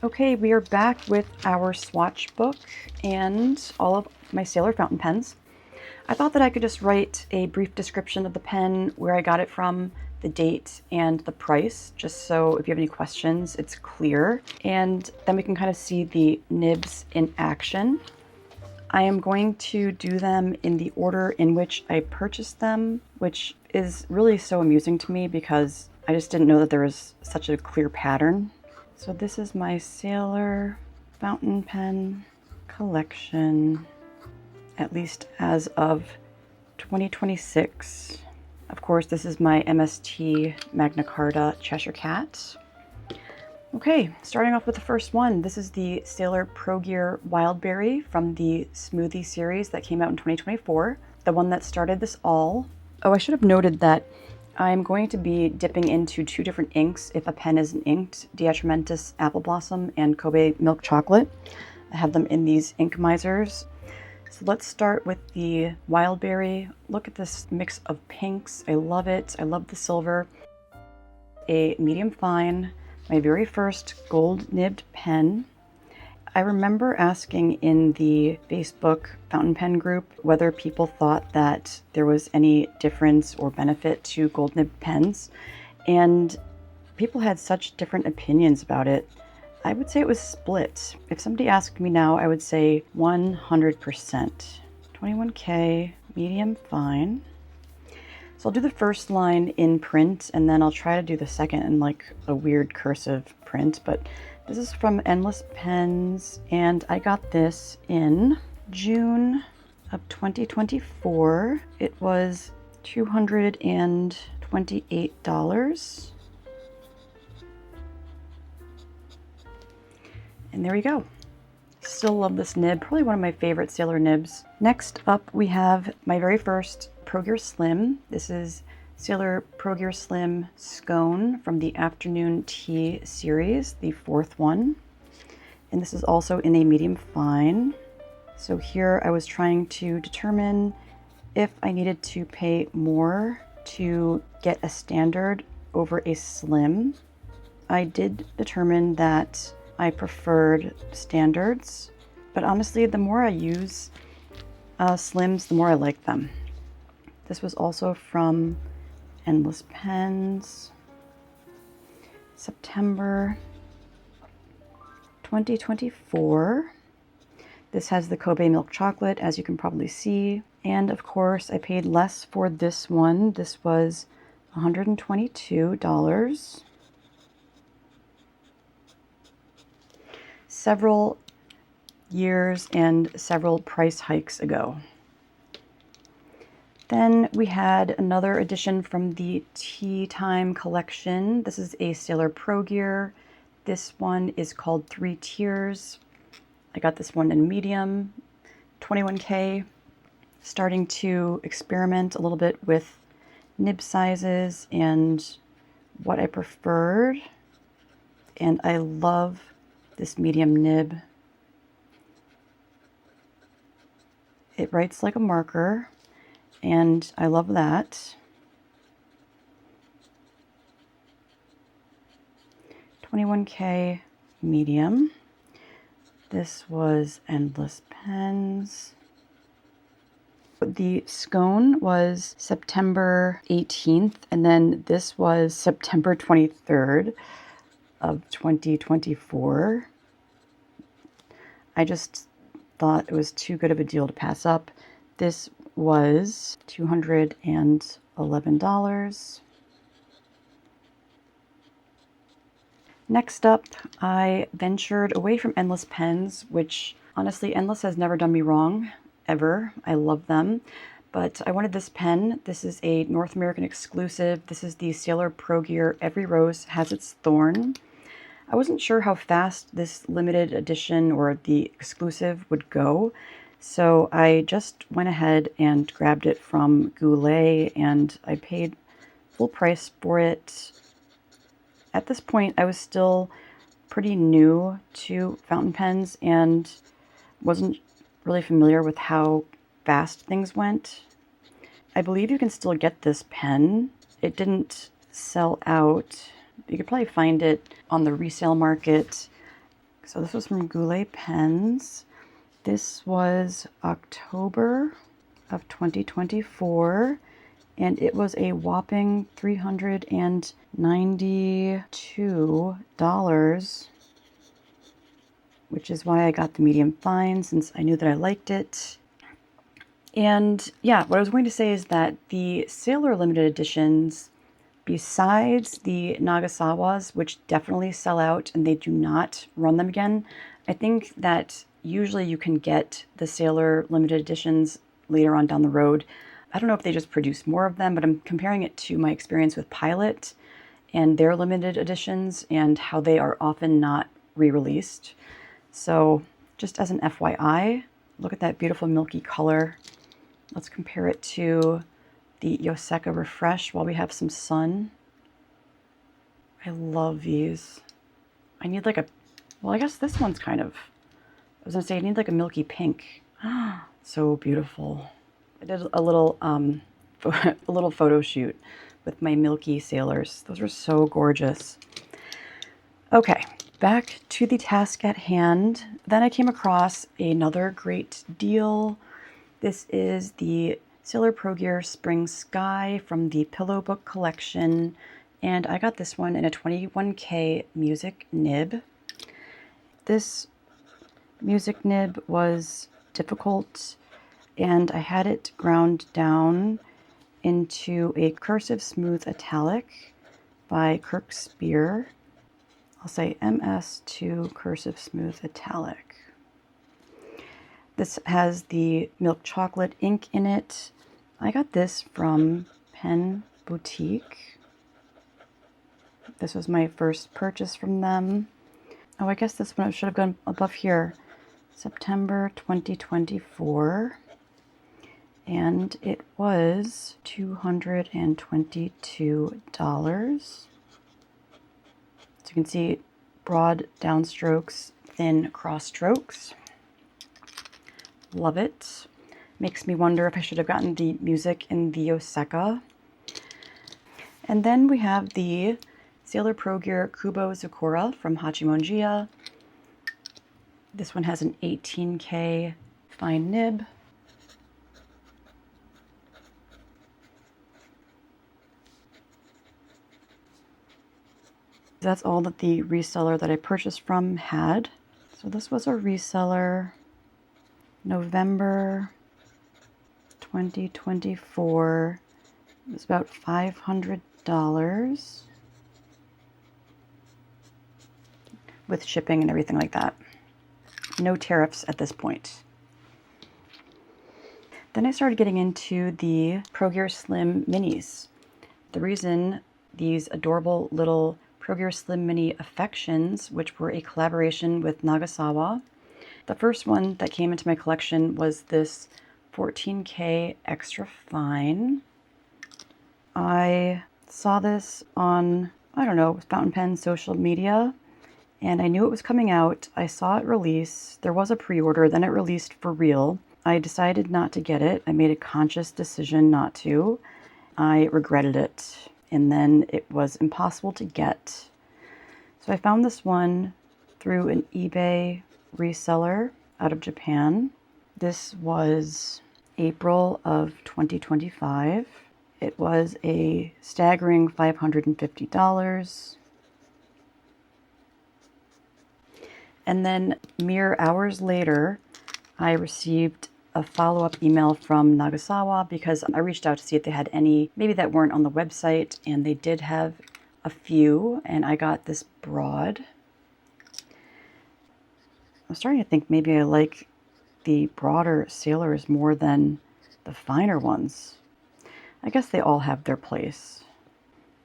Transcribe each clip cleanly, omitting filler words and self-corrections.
Okay, we are back with our swatch book and all of my Sailor fountain pens. I thought that I could just write a brief description of the pen, where I got it from, the date, and the price, just so if you have any questions, it's clear. And then we can kind of see the nibs in action. I am going to do them in the order in which I purchased them, which is really so amusing to me because I just didn't know that there was such a clear pattern. So this is my Sailor fountain pen collection, at least as of 2026. Of course, this is my MST Magna Carta Cheshire Cat. Okay, starting off with the first one. This is the Sailor Pro Gear Wildberry from the Smoothie series that came out in 2024, the one that started this all. Oh, I should have noted that I'm going to be dipping into two different inks if a pen isn't inked, Diatramentis Apple Blossom and Kobe Milk Chocolate. I have them in these ink misers. So let's start with the Wildberry. Look at this mix of pinks. I love it. I love the silver. A medium fine, my very first gold nibbed pen. I remember asking in the Facebook fountain pen group whether people thought that there was any difference or benefit to gold nib pens, and people had such different opinions about it. I would say it was split. If somebody asked me now, I would say 100%. 21K, medium fine. So I'll do the first line in print, and then I'll try to do the second in like a weird cursive print, but this is from Endless Pens, and I got this in June of 2024. It was $228. And there we go. Still love this nib, probably one of my favorite Sailor nibs. Next up, we have my very first Pro Gear Slim. This is Sailor Pro Gear Slim Scone from the Afternoon Tea series, the fourth one. And this is also in a medium fine. So here I was trying to determine if I needed to pay more to get a standard over a slim. I did determine that I preferred standards, but honestly, the more I use slims, the more I like them. This was also from Endless Pens, September 2024. This has the Kobe Milk Chocolate, as you can probably see. And of course, I paid less for this one. This was $122. Several years and several price hikes ago. Then we had another edition from the Tea Time collection. This is a Sailor Pro Gear. This one is called Three Tiers. I got this one in medium, 21K. Starting to experiment a little bit with nib sizes and what I preferred. And I love this medium nib. It writes like a marker, and I love that. 21K medium. This was Endless Pens. The Scone was September 18th, and then this was September 23rd of 2024. I just thought it was too good of a deal to pass up. This was $211. Next up, I ventured away from Endless Pens, which honestly, Endless has never done me wrong, ever. I love them. But I wanted this pen. This is a North American exclusive. This is the Sailor Pro Gear Every Rose Has Its Thorn. I wasn't sure how fast this limited edition or the exclusive would go, so I just went ahead and grabbed it from Goulet, and I paid full price for it. At this point, I was still pretty new to fountain pens and wasn't really familiar with how fast things went. I believe you can still get this pen. It didn't sell out. You could probably find it on the resale market. So this was from Goulet Pens. This was October of 2024, and it was a whopping $392, which is why I got the medium fine, since I knew that I liked it. And yeah, what I was going to say is that the Sailor limited editions, besides the Nagasawas, which definitely sell out and they do not run them again, I think that usually you can get the Sailor limited editions later on down the road. I don't know if they just produce more of them, but I'm comparing it to my experience with Pilot and their limited editions and how they are often not re-released. So just as an FYI, look at that beautiful milky color. Let's compare it to the Yoseka Refresh while we have some sun. I love these. I need like a, well, I guess this one's kind of, I was gonna say I need like a milky pink. So beautiful. I did a little photo shoot with my milky sailors. Those were so gorgeous. Okay, back to the task at hand. Then I came across another great deal. This is the Sailor Pro Gear Spring Sky from the Pillow Book collection, and I got this one in a 21K music nib. This music nib was difficult, and I had it ground down into a cursive smooth italic by Kirk Spear. I'll say MS2 cursive smooth italic. This has the milk chocolate ink in it. I got this from Pen Boutique. This was my first purchase from them. Oh, I guess this one should have gone above here. September 2024. And it was $222. So you can see broad downstrokes, thin cross strokes. Love it. Makes me wonder if I should have gotten the music in the Yoseka. And then we have the Sailor Pro Gear Kubozakura from Hachimonjiya. This one has an 18K fine nib. That's all that the reseller that I purchased from had. So this was a reseller, November 2024. It was about $500 with shipping and everything like that. No tariffs at this point. Then I started getting into the Pro Gear Slim Minis. The reason these adorable little Pro Gear Slim Mini Affections, which were a collaboration with Nagasawa. The first one that came into my collection was this 14K Extra Fine. I saw this on, I don't know, Fountain Pen social media, and I knew it was coming out. I saw it release. There was a pre-order, then it released for real. I decided not to get it. I made a conscious decision not to. I regretted it. And then it was impossible to get. So I found this one through an eBay reseller out of Japan. This was April of 2025. It was a staggering $550. And then mere hours later, I received a follow-up email from Nagasawa because I reached out to see if they had any, maybe that weren't on the website, and they did have a few, and I got this broad. I'm starting to think maybe I like the broader sailors more than the finer ones. I guess they all have their place.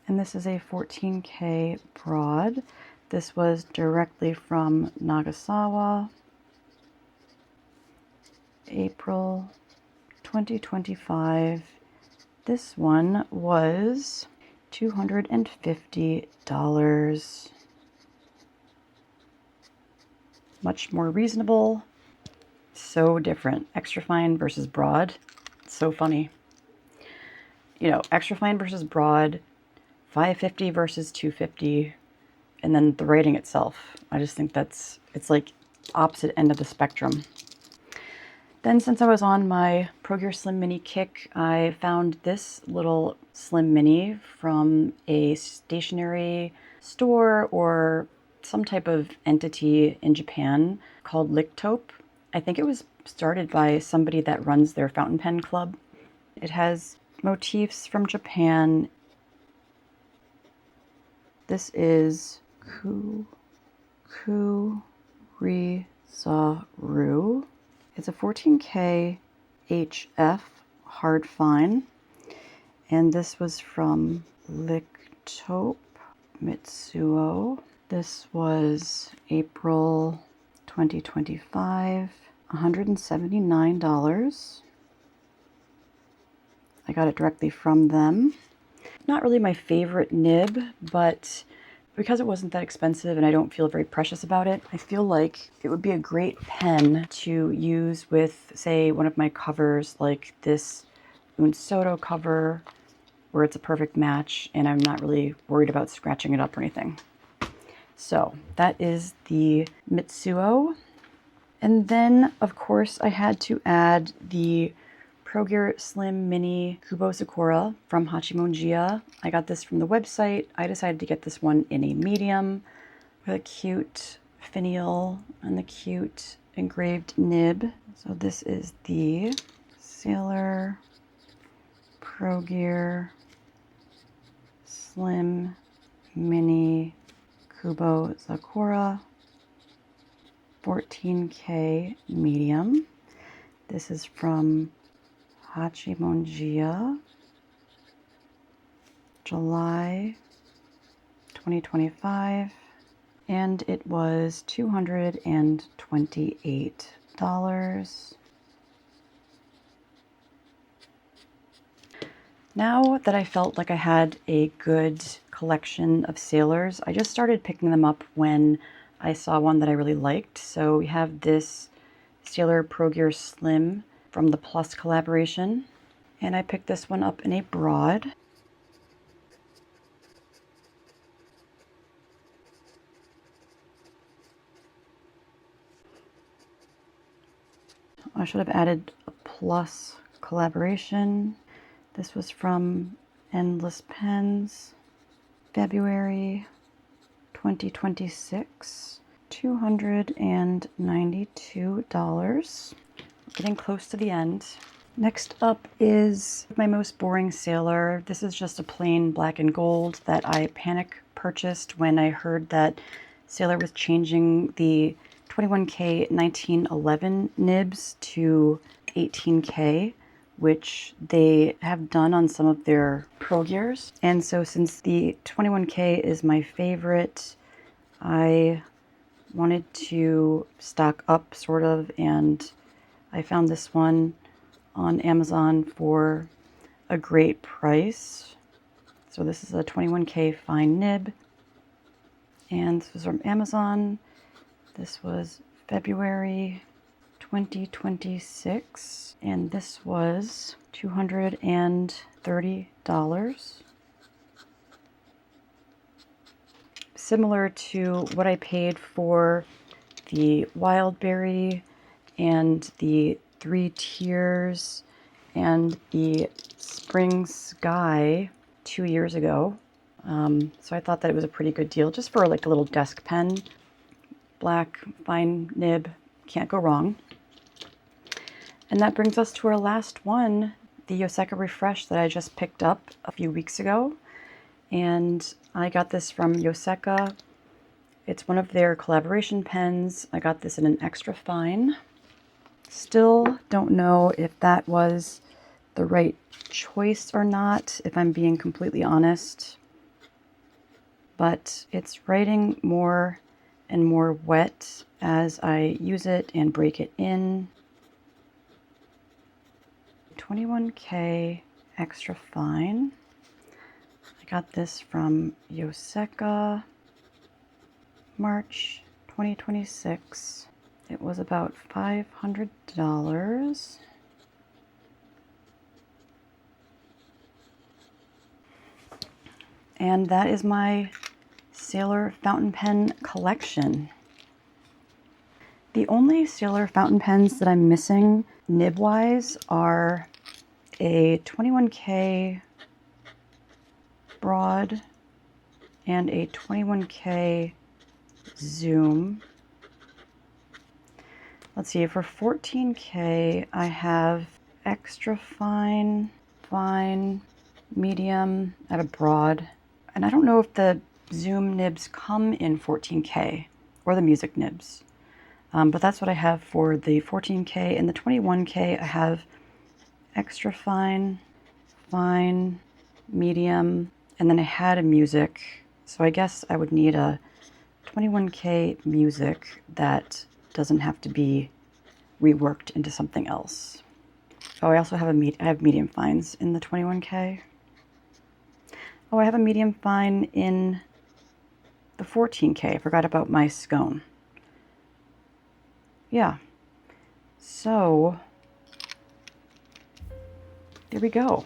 And this is a 14K broad. This was directly from Nagasawa. April 2025. This one was $250. Much more reasonable. So different. Extra fine versus broad. It's so funny. You know, extra fine versus broad, $550 versus $250. and then the writing itself. I just think it's like opposite end of the spectrum. Then since I was on my Pro Gear Slim Mini kick, I found this little Slim Mini from a stationery store or some type of entity in Japan called Lichtope. I think it was started by somebody that runs their fountain pen club. It has motifs from Japan. This is Kukurizaru. It's a 14K HF hard fine, and this was from Lichtope, Mitsuo. This was April 2025, $179. I got it directly from them. Not really my favorite nib, but because it wasn't that expensive and I don't feel very precious about it, I feel like it would be a great pen to use with, say, one of my covers, like this Unsoto cover, where it's a perfect match and I'm not really worried about scratching it up or anything. So that is the Mitsuo. And then, of course, I had to add the Pro Gear Slim Mini Kubozakura from Hachimonjiya. I got this from the website. I decided to get this one in a medium with a cute finial and the cute engraved nib. So this is the Sailor Pro Gear Slim Mini Kubozakura 14K medium. This is from Hachimonjiya, July 2025, and it was $228. Now that I felt like I had a good collection of sailors, I just started picking them up when I saw one that I really liked. So we have this Sailor Pro Gear Slim from the Plus collaboration, and I picked this one up in a broad. I should have added a Plus collaboration. This was from Endless Pens, February 2026, $292. Getting close to the end. Next up is my most boring sailor. This is just a plain black and gold that I panic purchased when I heard that Sailor was changing the 21K 1911 nibs to 18K, which they have done on some of their Pro Gears. And so since the 21K is my favorite, I wanted to stock up sort of, and I found this one on Amazon for a great price. So this is a 21K fine nib, and this was from Amazon. This was February 2026, and this was $230. Similar to what I paid for the Wildberry and the Three Tiers and the Spring Sky 2 years ago. So I thought that it was a pretty good deal just for like a little desk pen. Black, fine nib, can't go wrong. And that brings us to our last one, the Yoseka Refresh that I just picked up a few weeks ago. And I got this from Yoseka. It's one of their collaboration pens. I got this in an extra fine. Still don't know if that was the right choice or not, if I'm being completely honest. But it's writing more and more wet as I use it and break it in. 21K extra fine. I got this from Yoseka, March 2026. It was about $500. And that is my Sailor fountain pen collection. The only Sailor fountain pens that I'm missing nib-wise are a 21K broad and a 21K zoom. Let's see, for 14K I have extra fine, fine, medium, at a broad. And I don't know if the zoom nibs come in 14K or the music nibs. But that's what I have for the 14K. And the 21K I have extra fine, fine, medium, and then I had a music. So I guess I would need a 21K music that doesn't have to be reworked into something else. Oh, I also have I have medium fines in the 21K. Oh, I have a medium fine in the 14K. I forgot about my Scone. Yeah. So, there we go.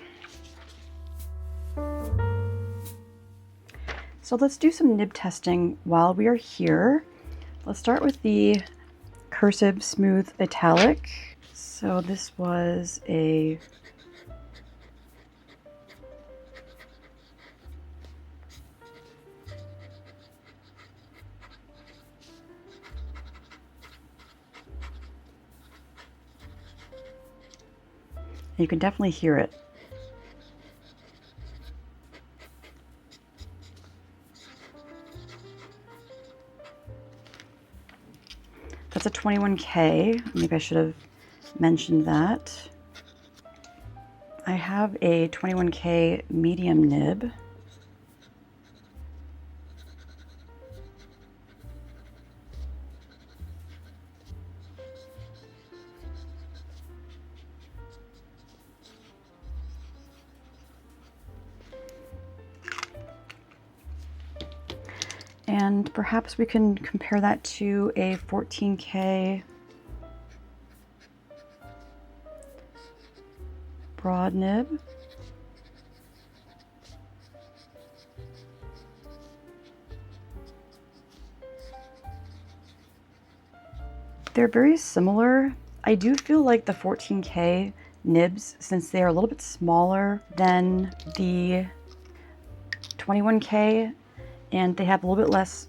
So let's do some nib testing while we are here. Let's start with the cursive smooth italic. So this was a you can definitely hear it. That's a 21K. Maybe I should have mentioned that. I have a 21K medium nib. And perhaps we can compare that to a 14K broad nib. They're very similar. I do feel like the 14K nibs, since they are a little bit smaller than the 21K, and they have a little bit less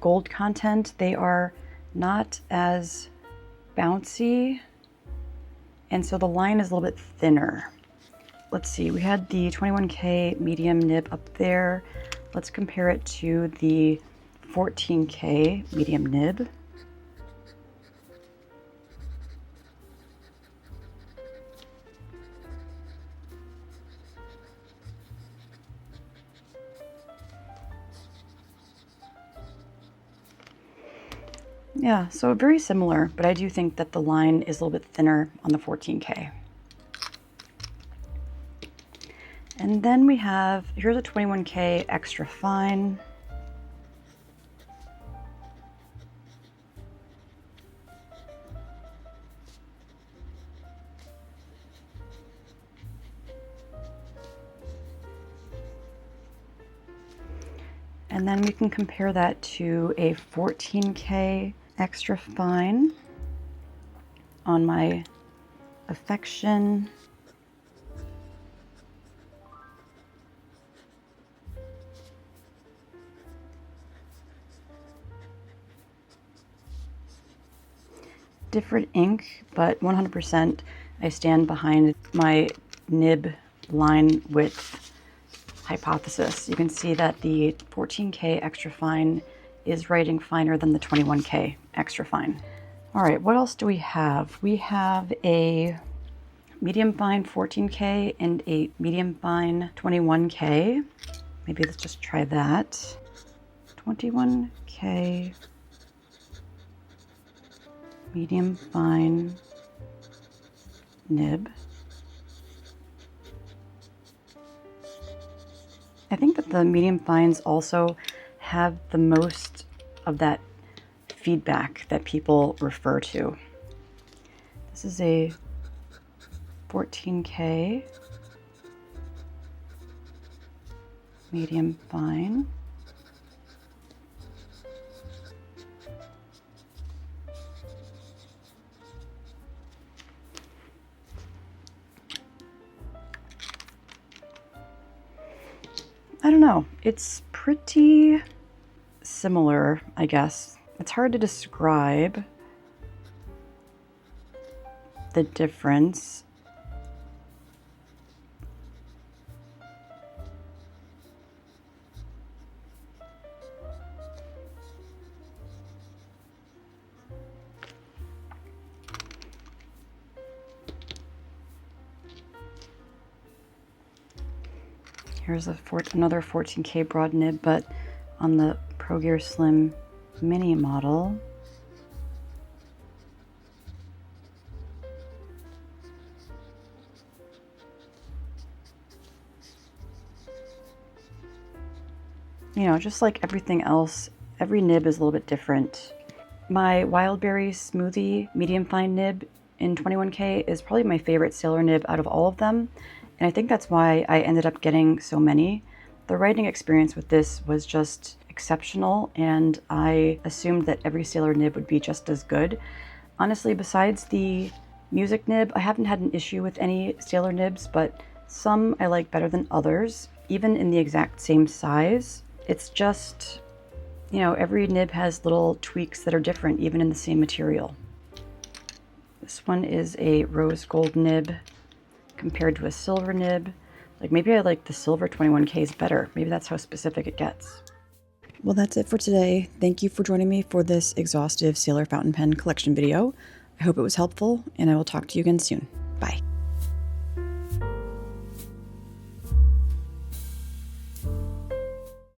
gold content, they are not as bouncy, and so the line is a little bit thinner. Let's see, we had the 21K medium nib up there. Let's compare it to the 14K medium nib. Yeah, so very similar, but I do think that the line is a little bit thinner on the 14K. And then we have, here's a 21K extra fine. And then we can compare that to a 14K extra fine on my Affection. Different ink, but 100% I stand behind my nib line width hypothesis. You can see that the 14K extra fine is writing finer than the 21K extra fine. All right, what else do we have? We have a medium fine 14K and a medium fine 21K. Maybe let's just try that. 21K medium fine nib. I think that the medium fines also have the most of that feedback that people refer to. This is a 14K medium fine. I don't know. It's pretty similar, I guess. It's hard to describe the difference. Here's another 14K broad nib, but on the Pro Gear Slim mini model. You know, just like everything else, every nib is a little bit different. My Wildberry Smoothie medium fine nib in 21K is probably my favorite Sailor nib out of all of them. And I think that's why I ended up getting so many. The writing experience with this was just exceptional, and I assumed that every Sailor nib would be just as good. Honestly, besides the music nib, I haven't had an issue with any Sailor nibs, but some I like better than others, even in the exact same size. It's just, you know, every nib has little tweaks that are different, even in the same material. This one is a rose gold nib compared to a silver nib. Like, maybe I like the silver 21Ks better. Maybe that's how specific it gets. Well, that's it for today. Thank you for joining me for this exhaustive Sailor fountain pen collection video. I hope it was helpful, and I will talk to you again soon. Bye.